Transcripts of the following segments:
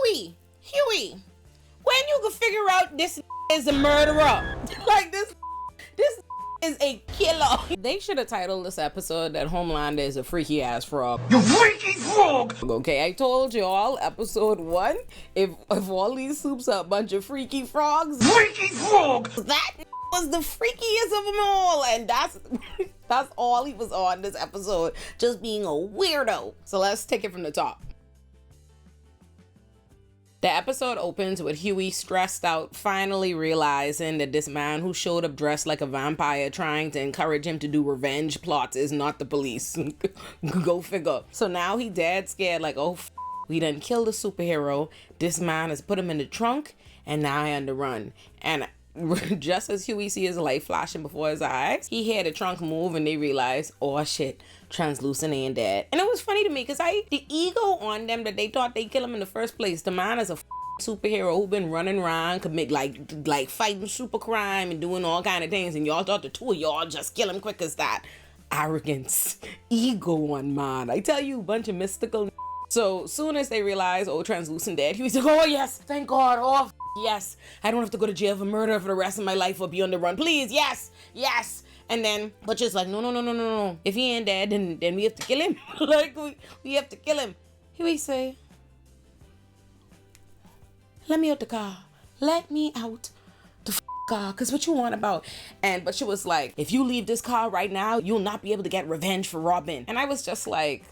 Huey, when you can figure out this is a murderer, like this is a killer. They should have titled this episode that Homelander is a freaky ass frog. You freaky frog! Okay, I told y'all, episode 1, if all these soups are a bunch of freaky frogs, Freaky frog! that was the freakiest of them all, and that's all he was on this episode, just being a weirdo. So let's take it from the top. The episode opens with Huey stressed out, finally realizing that this man who showed up dressed like a vampire trying to encourage him to do revenge plots is not the police. Go figure. So now he dead scared, like, oh, we done killed a superhero. This man has put him in the trunk, and now I on the run. And just as Huey see his light flashing before his eyes, he hear the trunk move and they realize, oh shit, Translucent ain't dead. And it was funny to me because the ego on them that they thought they kill him in the first place. The man is a superhero who been running around, commit like fighting super crime and doing all kind of things, and y'all thought the two of y'all just kill him quick as that. Arrogance, ego on man. I tell you, bunch of mystical. So soon as they realize, oh, Translucent dead, Huey's like, oh yes, thank God, oh yes, I don't have to go to jail for murder for the rest of my life or be on the run, please, yes. And then Butcher's like, no. If he ain't dead, then we have to kill him. Like, we have to kill him. Huey say, let me out the car. Let me out the car. Because what you want about? And Butcher was like, if you leave this car right now, you'll not be able to get revenge for Robin. And I was just like,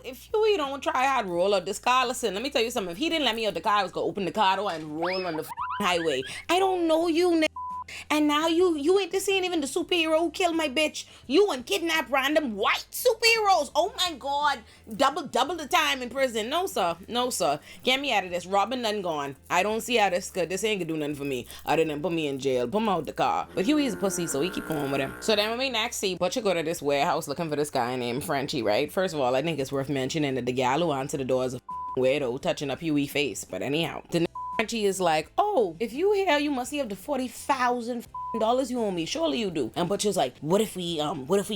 if Huey don't try hard roll out this car, listen, let me tell you something. If he didn't let me out the car, I was going to open the car door and roll on the highway. I don't know you, nigga. And now you ain't this ain't even the superhero who killed my bitch. You and kidnap random white superheroes. Oh my God. Double the time in prison. No, sir. Get me out of this. Robin done gone. I don't see how this ain't gonna do nothing for me other than put me in jail. Put me out the car. But Huey's a pussy, so he keep going with him. So then when we next see Butcher go to this warehouse looking for this guy named Frenchie, right? First of all, I think it's worth mentioning that the gal who answered the door is a weirdo touching up Huey's face. But anyhow, Frenchie is like, oh, if you here, you must have the $40,000 you owe me. Surely you do. And Butcher's like, what if we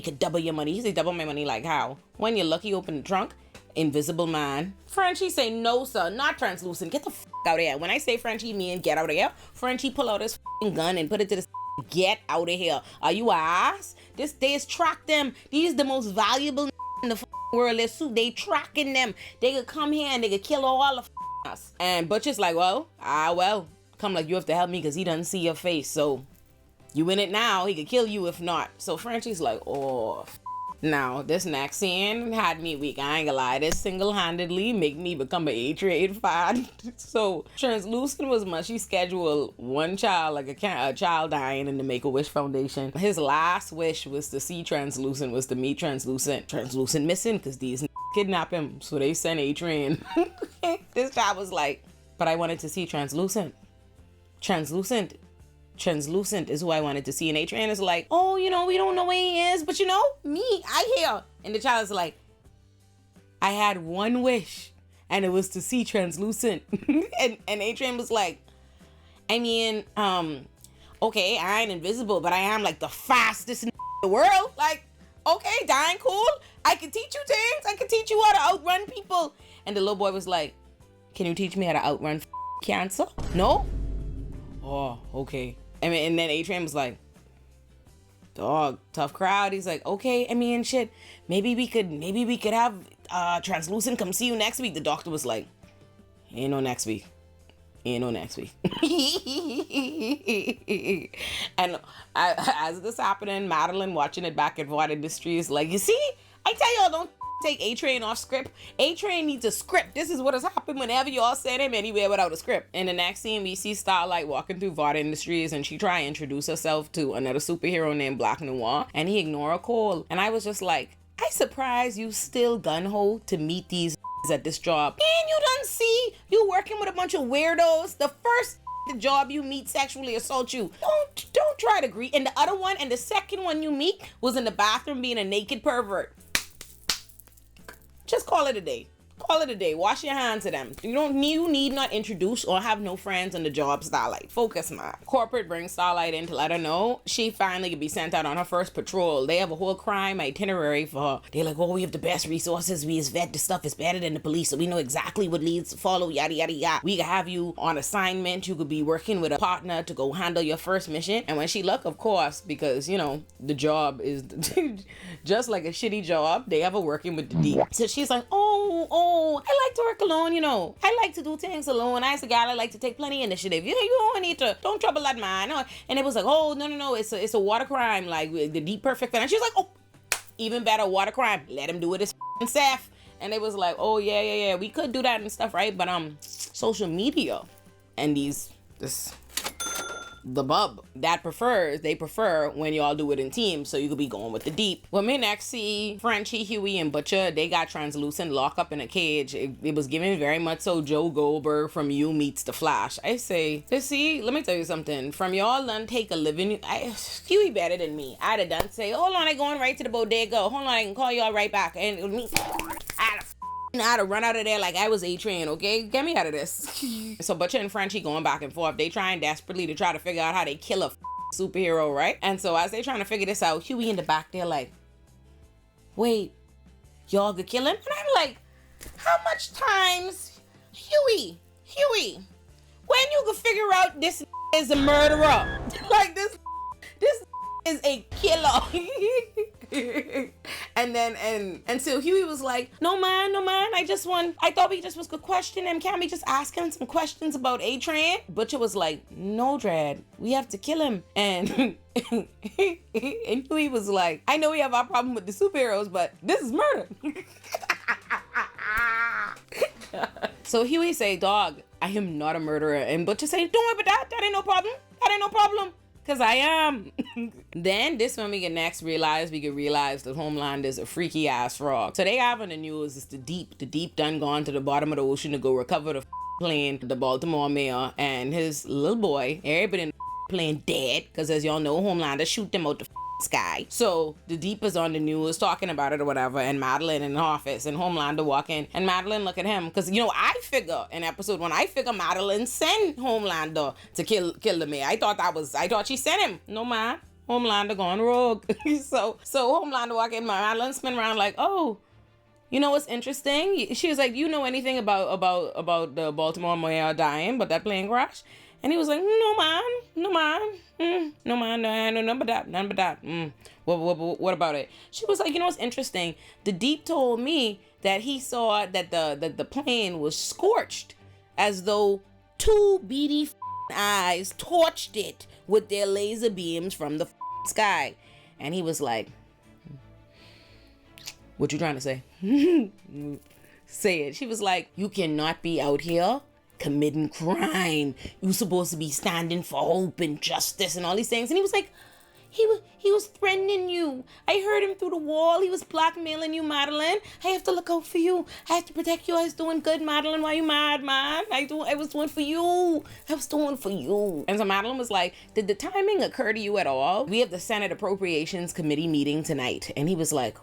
could double your money? He said, double my money like how? When you're lucky, open the trunk. Invisible man. Frenchie say, no, sir, not Translucent. Get the out of here. When I say Frenchie, mean get out of here. Frenchie pull out his gun and put it to the get out of here. Are you a ass? They track them. These the most valuable in the world. They tracking them. They could come here and they could kill all of us. And Butcher's like, well, come like you have to help me because he doesn't see your face. So you in it now. He could kill you if not. So Frenchie's like, oh. Now, this next scene had me weak. I ain't gonna lie. This single-handedly make me become an A-Trade fan. So, Translucent was mushy schedule. One child, like a child dying in the Make-A-Wish Foundation. His last wish was to see Translucent, was to meet Translucent. Translucent missing because these kidnap him. So they sent A-Train. This child was like, but I wanted to see Translucent. Translucent is who I wanted to see. And A-Train is like, oh, we don't know where he is, but me, I hear. And the child is like, I had one wish, and it was to see Translucent. and A-Train was like, I mean, okay, I ain't invisible, but I am like the fastest in the world. Like, okay, dying cool. I can teach you things. I can teach you how to outrun people. And the little boy was like, can you teach me how to outrun cancer? No? Oh, okay. And then A-Train was like, dog, tough crowd. He's like, okay, I mean, shit, maybe we could have Translucent come see you next week. The doctor was like, ain't no next week. And as this happening, Madeline watching it back at Vought Industries like, you see, I tell y'all, don't take A-Train off script. A-Train needs a script. This is what has happened whenever y'all send him anywhere without a script. In the next scene, we see Starlight walking through Vought Industries and she try to introduce herself to another superhero named Black Noir and he ignore her call. And I was just like, I surprised you still gun-ho to meet these at this job. And you done see you working with a bunch of weirdos. The first the job you meet sexually assault you. Don't try to greet. And the other one and the second one you meet was in the bathroom being a naked pervert. Just call it a day. Call it a day. Wash your hands of them. You need not introduce or have no friends on the job, Starlight. Focus, man. Corporate brings Starlight in to let her know she finally could be sent out on her first patrol. They have a whole crime itinerary for her. They're like, oh, we have the best resources. We vet the stuff is better than the police, so we know exactly what leads to follow, yada, yada, yada. We can have you on assignment. You could be working with a partner to go handle your first mission. And when she look, of course, because, you know, the job is just like a shitty job, they have her working with the deep. So she's like, oh, I like to work alone, you know. I like to do things alone. I as a gal, I like to take plenty of initiative. You don't need to, don't trouble that man. No. And it was like, oh, no, it's a water crime, like the deep perfect fan. And she was like, oh, even better, water crime. Let him do it as safe. And it was like, oh, yeah, we could do that and stuff, right? But social media and the bub they prefer when y'all do it in teams, so you could be going with the deep. When me next see Frenchie, Huey, and Butcher, they got translucent lock up in a cage. It was giving very much so Joe Goldberg from You Meets the Flash. I say, see, let me tell you something. From y'all done take a living, Huey better than me. I'd have done say, hold on, I going right to the bodega. Hold on, I can call y'all right back. And me, I'd have run out of there like I was A-Train, okay? Get me out of this. So Butcher and Frenchie going back and forth. They trying desperately to try to figure out how they kill a superhero, right? And so as they trying to figure this out, Huey in the back, they're like, wait, y'all could kill him? And I'm like, how much times, Huey, when you could figure out this is a murderer? Like this is a killer. and so Huey was like, no man, I thought we just was gonna question him. Can't we just ask him some questions about A-Train? Butcher was like, no, Dredd, we have to kill him. And and Huey was like, I know we have our problem with the superheroes, but this is murder. So Huey say, dog, I am not a murderer. And Butcher say, don't worry about that ain't no problem. Cause I am. Then this when we can realize that Homelander is a freaky ass frog. So they have on the news is the deep done gone to the bottom of the ocean to go recover the plane, the Baltimore mayor and his little boy. Everybody in the plane dead, cause as y'all know, Homelander shoot them out the sky. So the deep is on the news talking about it or whatever, and Madeline in the office, and Homelander walk in, and Madeline look at him, because you know I figure in episode 1, Madeline sent Homelander to kill the mayor. I thought she sent him. No man, Homelander gone rogue. so Homelander walk in, Madeline spin around like, oh, you know what's interesting? She was like, you know anything about the Baltimore mayor dying, but that plane crash? And he was like, no man, no, none but that. What about it? She was like, you know what's interesting? The deep told me that he saw that the plane was scorched, as though two beady eyes torched it with their laser beams from the sky. And he was like, what you trying to say? Say it. She was like, you cannot be out here committing crime. You supposed to be standing for hope and justice and all these things. And he was like, he was threatening you. I heard him through the wall. He was blackmailing you, Madeline. I have to look out for you. I have to protect you. I was doing good, Madeline. Why you mad, man? I was doing for you. And so Madeline was like, did the timing occur to you at all? We have the Senate Appropriations Committee meeting tonight. And he was like,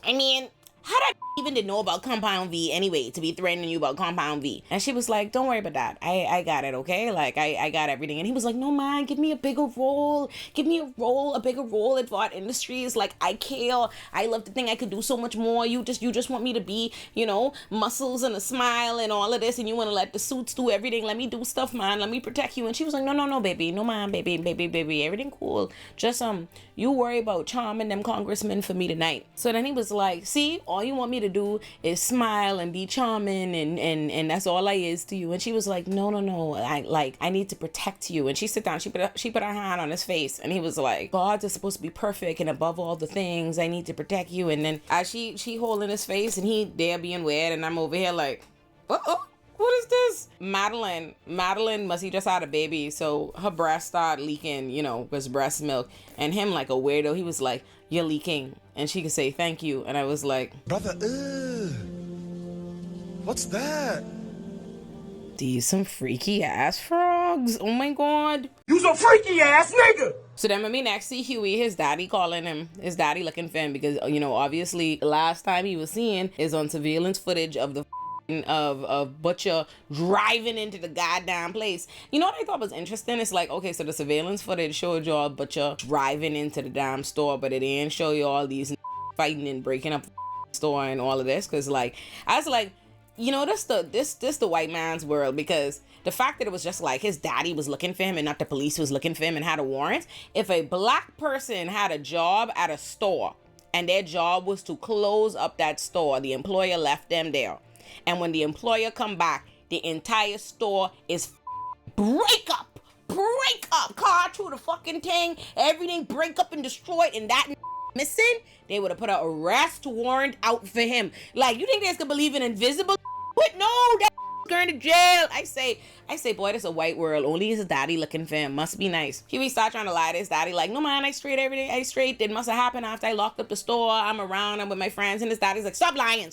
I mean, how did I even didn't know about Compound V anyway, to be threatening you about Compound V? And she was like, don't worry about that. I got it, okay? Like, I got everything. And he was like, no, man, give me a bigger role. Give me a bigger role at Vought Industries. Like, I care. I love to think I could do so much more. You just want me to be, you know, muscles and a smile and all of this, and you want to let the suits do everything. Let me do stuff, man. Let me protect you. And she was like, no, baby. No, man, baby. Everything cool. Just, you worry about charming them congressmen for me tonight. So then he was like, see, all you want me to do is smile and be charming and that's all I is to you. And she was like, no, I need to protect you. And she sit down, she put her hand on his face, and he was like, God is supposed to be perfect and above all the things, I need to protect you. And then as she holding his face and he there being weird, and I'm over here like, what is this? Madeline must he just had a baby, so her breast started leaking, you know, was breast milk. And him like a weirdo, he was like, you're leaking. And she could say thank you. And I was like, Brother, what's that? These some freaky ass frogs. Oh my God. You's a freaky ass nigga. So then when we next see Huey, his daddy calling him, his daddy looking for him because, you know, obviously the last time he was seen is on surveillance footage of the of Butcher driving into the goddamn place. You know what I thought was interesting? It's like, okay, so the surveillance footage showed y'all Butcher driving into the damn store, but it didn't show you all these fighting and breaking up the store and all of this. Because like, I was like, you know, this the white man's world, because the fact that it was just like his daddy was looking for him and not the police was looking for him and had a warrant. If a black person had a job at a store and their job was to close up that store, the employer left them there. And when the employer come back, the entire store is break up, car through the fucking thing, everything break up and destroyed, and that missing, they would have put an arrest warrant out for him. Like, you think they gonna believe in invisible? But no, that going to jail. I say, boy, this a white world. Only his daddy looking for him. Must be nice. Huey start trying to lie to his daddy, like, no man, I straight every day. I straight. It must have happened after I locked up the store. I'm around. I'm with my friends. And his daddy's like, stop lying.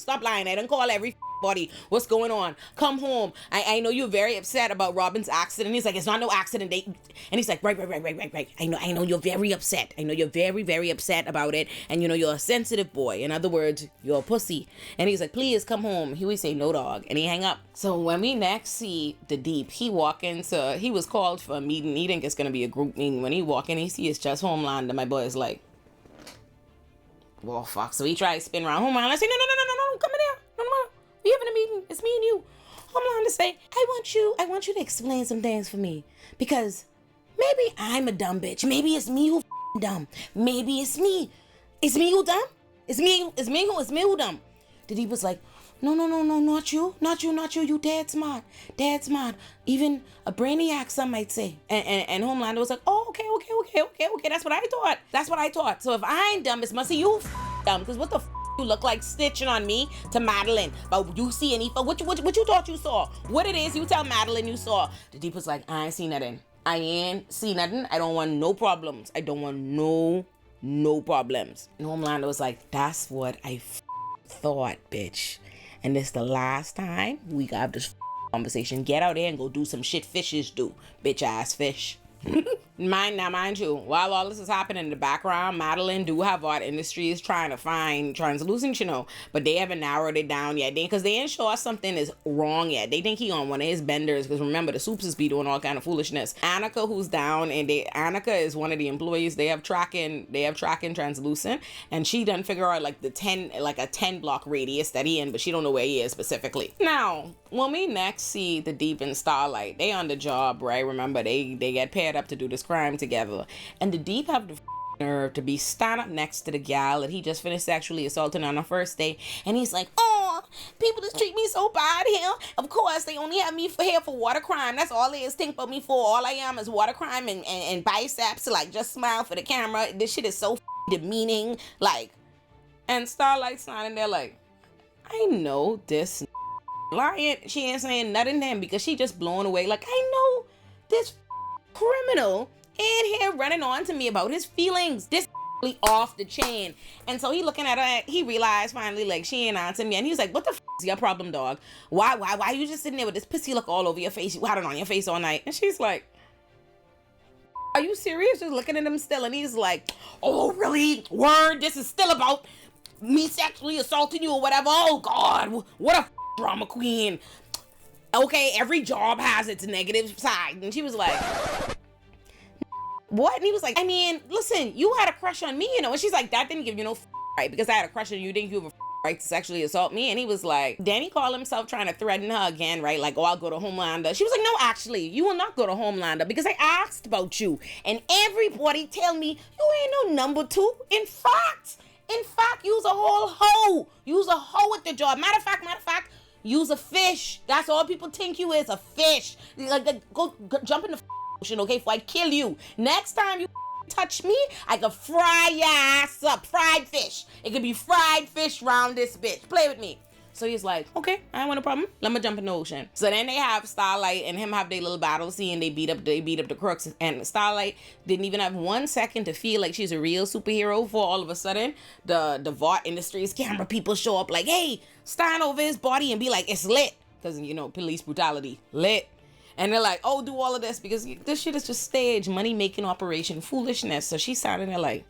I don't call everybody. What's going on? Come home. I know you're very upset about Robin's accident. He's like, it's not no accident. And he's like, right. I know you're very upset. I know you're very, very upset about it. And you know, you're a sensitive boy. In other words, you're a pussy. And he's like, please come home. Huey say, no dog. And he hang up. So when we next see the Deep, he was called for a meeting. He think it's going to be a group meeting. When he walk in, he see it's just Homelander. My boy is like, well, fuck. So he tries to spin around Homelander. I say, no, come in here. No. We having a meeting. It's me and you. Homelander say, I want you to explain some things for me. Because maybe I'm a dumb bitch. Maybe it's me who dumb. Maybe it's me. It's me who dumb? It's me who dumb. The Deep was like, no, not you. You dead smart. Even a brainiac, some might say. And Homelander was like, oh, okay. That's what I thought. So if I ain't dumb, it's must be you dumb. Because what the you look like snitching on me to Madeline? But you see any, what you thought you saw? What it is you tell Madeline you saw? The Deep was like, I ain't see nothing. I don't want no problems. I don't want no problems. And Homelander was like, that's what I thought, bitch. And this the last time we got this conversation. Get out there and go do some shit fishes do, bitch ass fish. Mind you, while all this is happening in the background, Madeline do have Art Industries trying to find Translucent, you know, but they haven't narrowed it down yet. Because they ain't sure something is wrong yet. They think he on one of his benders, because remember, the Soups is be doing all kind of foolishness. Annika, who's down, and Annika is one of the employees. They have tracking Translucent, and she done figure out like a 10 block radius that he in, but she don't know where he is specifically. Now, when we next see the Deep and Starlight, they on the job, right? Remember, they get paired up to do this crime together, and the Deep have the nerve to be stand up next to the gal that he just finished sexually assaulting on the first day, and he's like, oh, people just treat me so bad here. Of course, they only have me here for water crime. That's all they is think about me for. All I am is water crime and biceps. Like, just smile for the camera. This shit is so demeaning. Like, and Starlight's standing there like, I know this lying. She ain't saying nothing to him because she just blown away. Like, I know this criminal in here running on to me about his feelings. This off the chain. And so he looking at her, he realized finally, like, she ain't on to me. And he's like, what the is your problem, dog? Why you just sitting there with this pussy look all over your face? You had it on your face all night. And she's like, are you serious? Just looking at him still. And he's like, oh, really? Word, this is still about me sexually assaulting you or whatever. Oh, God, what a drama queen. Okay, every job has its negative side. And she was like, what? And he was like, I mean, listen, you had a crush on me, you know. And she's like, that didn't give you no right, because I had a crush on you. Didn't give you a right to sexually assault me. And he was like, Danny called himself trying to threaten her again, right? Like, oh, I'll go to Homelander. She was like, no, actually, you will not go to Homelander, because I asked about you and everybody tell me you ain't no number two. In fact, you's a whole hoe. You's a hoe at the job. Matter of fact, you's a fish. That's all people think you is, a fish. Like, go jump in the ocean, okay, before I kill you. Next time you touch me, I can fry your ass up. Fried fish. It could be fried fish round this bitch. Play with me. So he's like, okay, I ain't want a problem. Let me jump in the ocean. So then they have Starlight and him have their little battle scene. They beat up the crooks. And Starlight didn't even have 1 second to feel like she's a real superhero before all of a sudden the Vought Industries camera people show up like, hey, stand over his body and be like, it's lit. Because, you know, police brutality. Lit. And they're like, oh, do all of this because this shit is just stage, money-making operation, foolishness. So she's standing there like...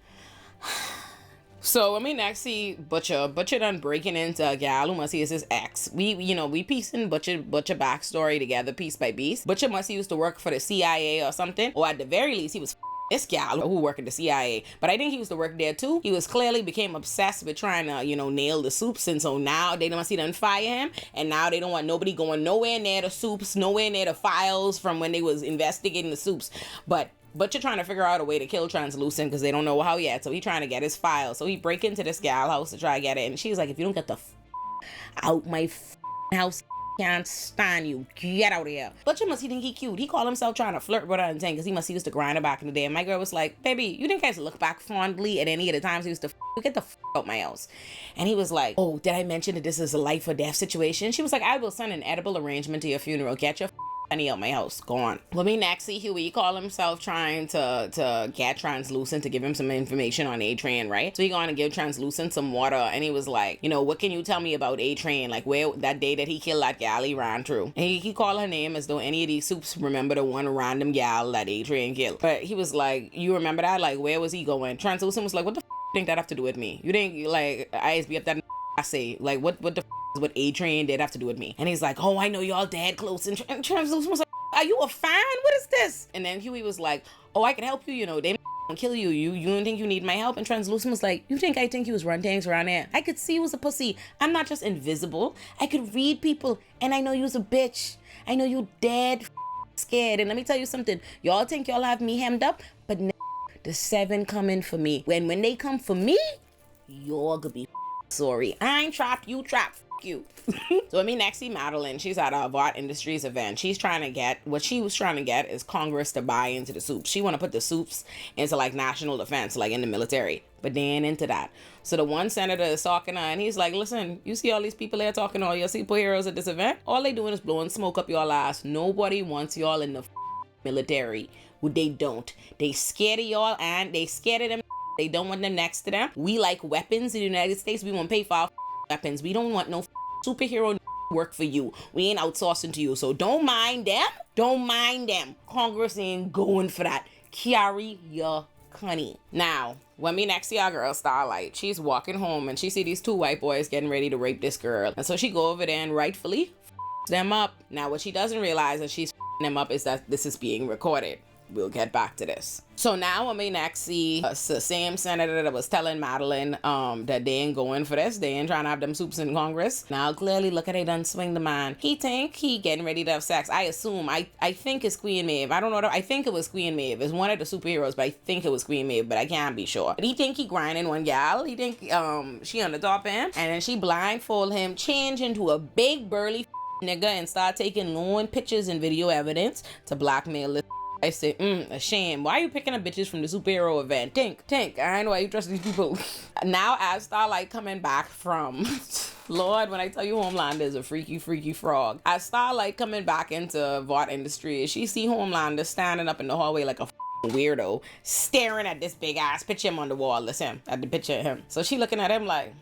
So, I mean, next see Butcher done breaking into a gal who must see is his ex. We piecing Butcher backstory together piece by piece. Butcher must he used to work for the CIA or something. Or at the very least, he was this gal who worked at the CIA. But I think he used to work there too. He was clearly became obsessed with trying to, nail the Soups. And so now they must see done fire him. And now they don't want nobody going nowhere near the Soups, nowhere near the files from when they was investigating the Soups. But you're trying to figure out a way to kill Translucent because they don't know how yet. So he trying to get his file. So he break into this gal house to try to get it. And she's like, if you don't get the out my house, can't stand you. Get out of here. Butcher must he think he cute. He called himself trying to flirt with her and thing because he must he used to grind her back in the day. And my girl was like, baby, you didn't guys look back fondly at any of the times he used to get the out my house. And he was like, oh, did I mention that this is a life or death situation? She was like, I will send an edible arrangement to your funeral. Get your money out my house. Go on. Well, me next see Huey, he called himself trying to get Translucent to give him some information on A-Train, right? So he going to give Translucent some water and he was like, what can you tell me about A-Train? Like where that day that he killed that gal he ran through. And he called her name as though any of these Soups remember the one random gal that A-Train killed. But he was like, you remember that? Like where was he going? Translucent was like, what the you think that have to do with me? You think like I be up that I say like what the what A-Train did have to do with me? And he's like, oh, I know y'all dead close. And Translucent was like, are you a fan? What is this? And then Huey was like, oh, I can help you. They don't kill you. You don't think you need my help? And Translucent was like, you think I think you was run things around there? I could see you was a pussy. I'm not just invisible. I could read people. And I know you was a bitch. I know you dead scared. And let me tell you something. Y'all think y'all have me hemmed up? But the 7 coming for me. When they come for me, y'all gonna be sorry. I ain't trapped. You trapped. You. So I mean, next see Madeline, she's at a Vought Industries event. She's trying to get what she was trying to get is Congress to buy into the Soups. She want to put the Soups into like national defense, like in the military, but they ain't into that. So the one senator is talking to her and he's like, listen, you see all these people there talking to all your superheroes at this event? All they doing is blowing smoke up your ass. Nobody wants y'all in the military. They don't. They scared of y'all and they scared of them. They don't want them next to them. We like weapons in the United States. We won't pay for our weapons. We don't want no superhero work for you. We ain't outsourcing to you. So don't mind them. Don't mind them. Congress ain't going for that. Carry your honey. Now, when me next see our girl Starlight, she's walking home and she see these 2 white boys getting ready to rape this girl. And so she go over there and rightfully them up. Now, what she doesn't realize as she's them up is that this is being recorded. We'll get back to this. So now when we next see the same senator that was telling Madeline that they ain't going for this, they ain't trying to have them Soups in Congress. Now clearly look at they done swing the man. He think he getting ready to have sex. I assume, I think it's Queen Maeve. I don't know, I think it was Queen Maeve. It's one of the superheroes, but I think it was Queen Maeve, but I can't be sure. But he think he grinding one gal. He think she on the top of him, and then she blindfold him, change into a big burly nigga and start taking loan pictures and video evidence to blackmail this. I say, a shame. Why are you picking up bitches from the superhero event? Tink. I know why you trust these people. Now, as Starlight coming back from... Lord, when I tell you Homelander is a freaky frog. As Starlight coming back into Vought Industries, she see Homelander standing up in the hallway like a weirdo, staring at this big ass picture him on the wall. That's him. At the picture of him. So she looking at him like...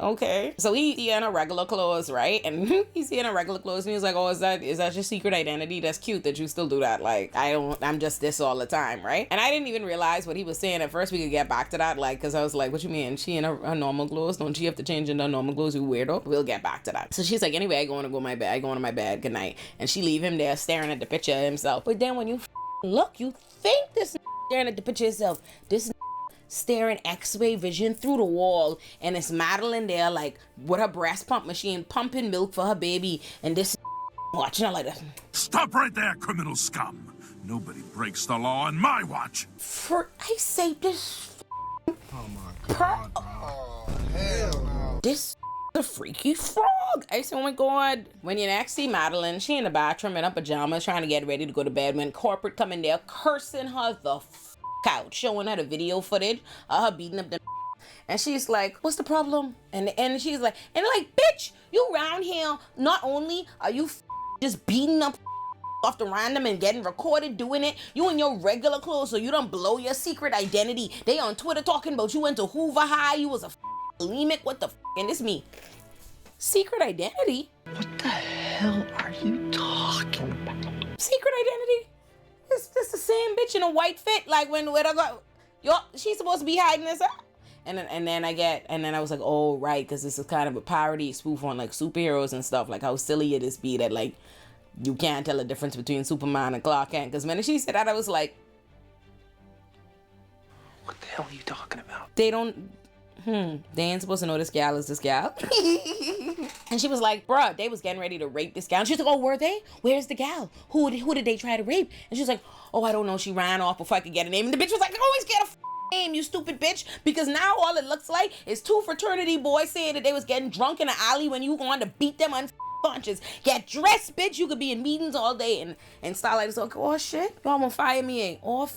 Okay. So he in a regular clothes, right? And he's in a regular clothes and he's like, oh, is that your secret identity? That's cute that you still do that. Like, I'm just this all the time, right? And I didn't even realize what he was saying at first. We could get back to that, like, because I was like, what you mean? She in her normal clothes? Don't she have to change into normal clothes, you weirdo? We'll get back to that. So she's like, anyway, I go to my bed. Good night. And she leave him there staring at the picture of himself. But then when you look, you think this staring at the picture of himself, this staring X-ray vision through the wall, and it's Madeline there like with her breast pump machine pumping milk for her baby, and this watching her like that. Stop right there, criminal scum. Nobody breaks the law on my watch. For I say this. Oh my god. Oh hell no. This a freaky frog. I said, oh my god. When you next see Madeline, she in the bathroom in her pajamas trying to get ready to go to bed when corporate come in there cursing her the out, showing her the video footage of her beating up the and she's like, what's the problem? And she's like, and they're like, bitch, you around here, not only are you just beating up off the random and getting recorded doing it, you in your regular clothes so you don't blow your secret identity. They on Twitter talking about you went to Hoover High, you was a bulimic, what the and this me secret identity. What the hell are you talking secret identity? It's the same bitch in a white fit. Like when I go, she's supposed to be hiding this up. And then I was like, oh right, because this is kind of a parody spoof on like superheroes and stuff. Like how silly it is be that like you can't tell the difference between Superman and Clark Kent. Because when she said that, I was like, what the hell are you talking about? They ain't supposed to know this gal is this gal. And she was like, bruh, they was getting ready to rape this gal. And she was like, oh, were they? Where's the gal? Who did they try to rape? And she was like, oh, I don't know. She ran off before I could get a name. And the bitch was like, always get a name, you stupid bitch. Because now all it looks like is two fraternity boys saying that they was getting drunk in the alley when you going to beat them on punches. Get dressed, bitch. You could be in meetings all day and Starlight is like, oh shit, y'all gonna fire me, ain't? Oh,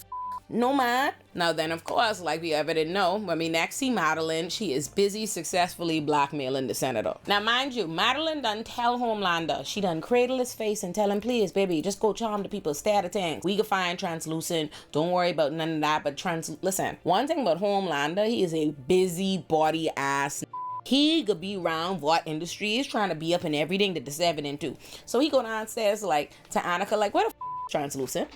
no man. Now then, of course, like we ever didn't know, when we next see Madeline, she is busy successfully blackmailing the senator. Now mind you, Madeline done tell Homelander, she done cradle his face and tell him, please baby, just go charm the people, stay out of things. We can find translucent, don't worry about none of that, but listen, one thing about Homelander, he is a busybody ass. He could be around what industry is trying to be up in everything that the 7 into. So he go downstairs like to Annika, like, where the translucent?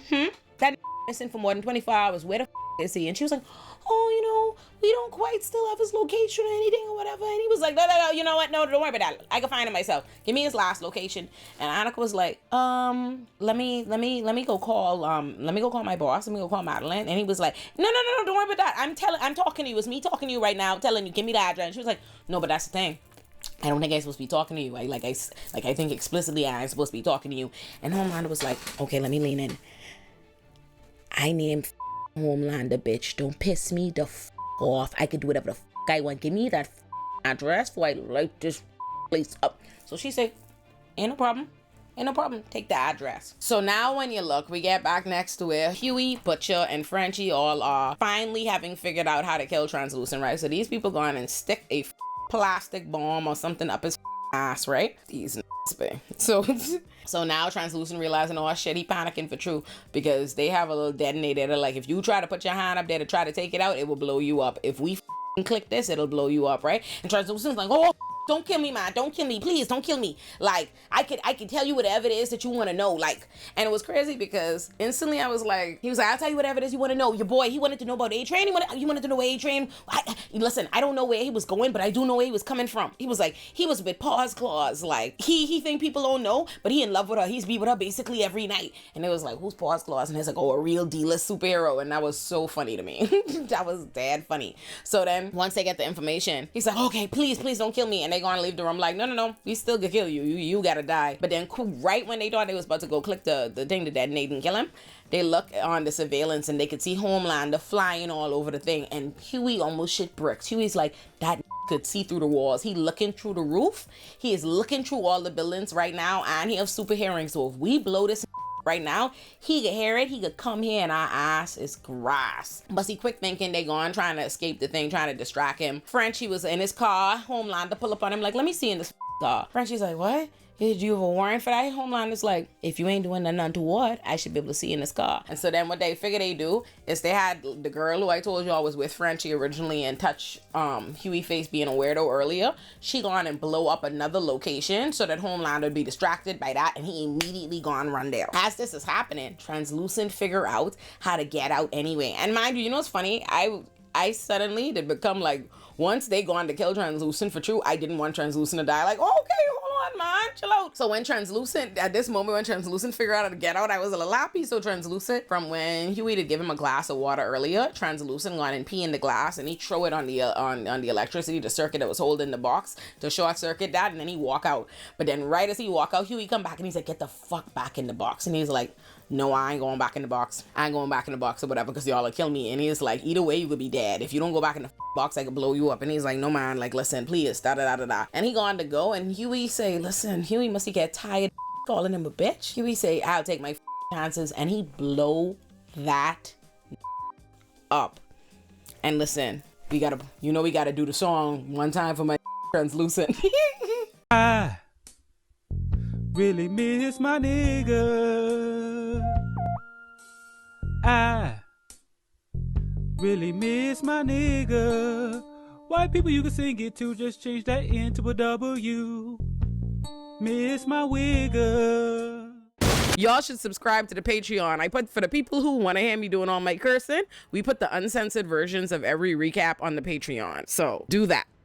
That missing for more than 24 hours. Where the is he? And she was like, oh, you know, we don't quite still have his location or anything or whatever. And he was like, no, you know what? No, don't worry about that. I can find it myself. Give me his last location. And Annika was like, let me go call my boss. Let me go call Madeline. And he was like, no, don't worry about that. I'm talking to you. It's me talking to you right now, telling you, give me the address. And she was like, no, but that's the thing. I don't think I'm supposed to be talking to you. I think explicitly I'm supposed to be talking to you. And Homelander was like, okay, let me lean in. I named Homelander, bitch. Don't piss me the off. I could do whatever the I want. Give me that address before I light this place up. So she said, ain't no problem. Ain't no problem. Take the address. So now when you look, we get back next to where Huey, Butcher, and Frenchie all are finally having figured out how to kill Translucent, right? So these people go on and stick a plastic bomb or something up his ass, right? These So now Translucent realizing, oh shit, he panicking for true, because they have a little detonator. They're like, if you try to put your hand up there to try to take it out, it will blow you up. If we click this, it'll blow you up, right? And Translucent's like, oh, don't kill me, man. Don't kill me. Please don't kill me. Like, I could tell you whatever it is that you want to know. Like, and it was crazy because instantly I was like, he was like, I'll tell you whatever it is you want to know. Your boy, he wanted to know about A-Train. You wanted to know where A-Train. Listen, I don't know where he was going, but I do know where he was coming from. He was like, he was with Paws Claws. Like, he think people don't know, but he in love with her. He's be with her basically every night. And it was like, who's Paws Claws? And it's like, oh, a real D-list superhero. And that was so funny to me. That was dead funny. So then once they get the information, he's like, okay, please don't kill me. And they gonna leave the room like, no, we still could kill you. You gotta die. But then right when they thought they was about to go click the thing to detonate and kill him, they look on the surveillance and they could see Homelander flying all over the thing. And Huey almost shit bricks. Huey's like, that could see through the walls. He looking through the roof. He is looking through all the buildings right now, and he has super hearing. So if we blow this right now, he could hear it. He could come here and our ass is grass. But see, quick thinking, they gone trying to escape the thing, trying to distract him. Frenchie was in his car. Homelander pull up on him like, let me see in this car. Frenchie's like, what? Did you have a warrant for that? Homelander's like, if you ain't doing nothing untoward, I should be able to see in this car. And so then what they figure they do is they had the girl who I told y'all was with Frenchie originally and touch Huey face being a weirdo earlier. She gone and blow up another location so that Homelander would be distracted by that, and he immediately gone run there. As this is happening, Translucent figure out how to get out anyway. And mind you, you know what's funny? I suddenly did become like, once they gone to kill Translucent for true, I didn't want Translucent to die. Like, oh, okay, hold on, man, chill out. So when Translucent, at this moment when Translucent figured out how to get out, I was a little happy. So Translucent, from when Huey did give him a glass of water earlier, Translucent gone and pee in the glass, and he throw it on the electricity, the circuit that was holding the box, to short circuit that, and then he walk out. But then right as he walk out, Huey come back and he's like, get the fuck back in the box. And he's like, no, I ain't going back in the box. I ain't going back in the box or whatever, because y'all will kill me. And he's like, either way, you could be dead. If you don't go back in the box, I could blow you up. And he's like, no, man, like, listen, please, da-da-da-da-da. And he gone to go, and Huey say, listen, Huey must he get tired calling him a bitch. Huey say, I'll take my chances, and he blow that up. And listen, we gotta do the song one time for my Translucent. I really miss my nigga. I really miss my nigga. White people, you can sing it too, just change that N to a W. Miss my wigger. Y'all should subscribe to the Patreon. I put, for the people who want to hear me doing all my cursing, we put the uncensored versions of every recap on the Patreon. So do that.